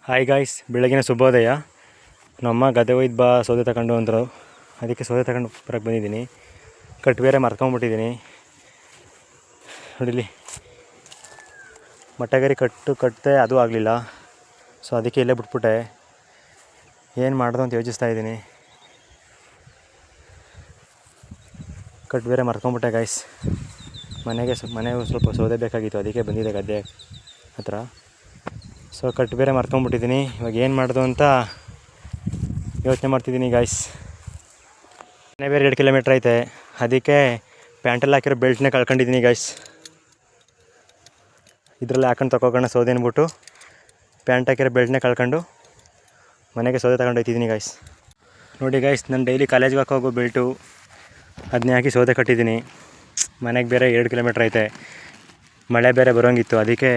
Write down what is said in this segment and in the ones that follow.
Hi guys, ಬೆಳಗಿನ ಶುಭೋದಯ. ನಮ್ಮ ಗದ್ದೆ ಒಯ್ದು ಬಾ ಸೌದೆ ತಗೊಂಡು ಅಂದರು. ಅದಕ್ಕೆ ಸೌದೆ ತಗೊಂಡು ಬರೋಕ್ಕೆ ಬಂದಿದ್ದೀನಿ. ಕಟ್ಟು ಬೇರೆ ಮರ್ಕೊಂಬಿಟ್ಟಿದ್ದೀನಿ. ನೋಡಿಲಿ, ಮಟ್ಟಗರಿ ಕಟ್ಟೆ ಅದು ಆಗಲಿಲ್ಲ. ಸೊ ಅದಕ್ಕೆ ಇಲ್ಲೇ ಬಿಟ್ಬಿಟ್ಟೆ. ಏನು ಮಾಡೋದು ಅಂತ ಯೋಚಿಸ್ತಾ ಇದ್ದೀನಿ. ಕಟ್ಟು ಬೇರೆ ಮರ್ಕೊಂಬಿಟ್ಟೆ ಗಾಯ್ಸ್. ಮನೆಗೆ ಸ್ವಲ್ಪ ಸೌದೆ ಬೇಕಾಗಿತ್ತು, ಅದಕ್ಕೆ ಬಂದಿದೆ ಗದ್ದೆ ಹತ್ರ. ಸೊ ಕಟ್ಟು ಬೇರೆ ಮರ್ಕೊಂಬಿಟ್ಟಿದ್ದೀನಿ. ಇವಾಗ ಏನು ಮಾಡೋದು ಅಂತ ಯೋಚನೆ ಮಾಡ್ತಿದ್ದೀನಿ ಗಾಯ್ಸ್. ಮನೆ ಬೇರೆ 2 ಕಿಲೋಮೀಟ್ರ್ ಐತೆ. ಅದಕ್ಕೆ ಪ್ಯಾಂಟಲ್ಲಿ ಹಾಕಿರೋ ಬೆಲ್ಟ್ನೇ ಕಳ್ಕೊಂಡಿದ್ದೀನಿ ಗಾಯ್ಸ್. ಇದರಲ್ಲಿ ಹಾಕೊಂಡು ತಗೋಗೋಣ ಸೌದೆ ಅಂದ್ಬಿಟ್ಟು ಪ್ಯಾಂಟ್ ಹಾಕಿರೋ ಬೆಲ್ಟ್ನೇ ಕಳ್ಕೊಂಡು ಮನೆಗೆ ಸೌದೆ ತಗೊಂಡು ಹೋಗ್ತಿದ್ದೀನಿ ಗಾಯ್ಸ್. ನೋಡಿ ಗಾಯ್ಸ್, ನಾನು ಡೈಲಿ ಕಾಲೇಜ್ಗೆ ಹಾಕೋಗೋ ಬೆಲ್ಟು ಅದನ್ನೇ ಹಾಕಿ ಸೌದೆ ಕಟ್ಟಿದ್ದೀನಿ. ಮನೆಗೆ ಬೇರೆ 2 ಕಿಲೋಮೀಟ್ರ್ ಐತೆ. ಮಳೆ ಬೇರೆ ಬರೋಂಗಿತ್ತು, ಅದಕ್ಕೆ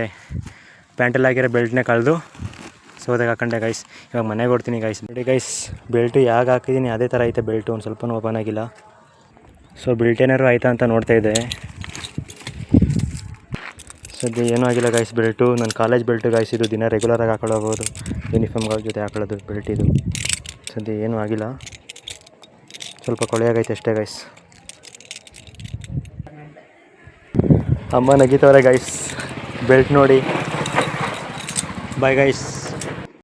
ಪ್ಯಾಂಟಲ್ಲಿ ಹಾಕಿರೋ ಬೆಲ್ಟ್ನೇ ಕಳೆದು ಸೌದೆಗೆ ಹಾಕೊಂಡೆ ಗಾಯ್ಸ್. ಇವಾಗ ಮನೆಗೆ ಹೊಡ್ತೀನಿ ಗಾಯ್ಸ್. ನೋಡಿ ಗಾಯ್ಸ್, ಬೆಲ್ಟು ಯಾಕೆ ಹಾಕಿದ್ದೀನಿ ಅದೇ ಥರ ಐತೆ ಬೆಲ್ಟು. ಒಂದು ಸ್ವಲ್ಪ ಓಪನ್ ಆಗಿಲ್ಲ. ಸೊ ಬೆಲ್ಟ್ ಏನಾದ್ರು ಆಯಿತಾ ಅಂತ ನೋಡ್ತಾಯಿದ್ದೆ. ಸದ್ಯ ಏನೂ ಆಗಿಲ್ಲ ಗಾಯ್ಸ್. ಬೆಲ್ಟು ನನ್ನ ಕಾಲೇಜ್ ಬೆಲ್ಟು ಗಾಯ್ಸ್. ಇದು ದಿನ ರೆಗ್ಯುಲರಾಗಿ ಹಾಕೊಳ್ಳೋಬೋದು, ಯೂನಿಫಾರ್ಮ್ಗಳ ಜೊತೆ ಹಾಕೊಳ್ಳೋದು ಬೆಲ್ಟ್ ಇದು. ಸದ್ಯ ಏನೂ ಆಗಿಲ್ಲ, ಸ್ವಲ್ಪ ಕೊಳೆಯಾಗೈತೆ ಅಷ್ಟೇ ಗಾಯ್ಸ್. ಅಮ್ಮ ನಗಿತವ್ರೆ ಗಾಯ್ಸ್ ಬೆಲ್ಟ್ ನೋಡಿ. Bye guys.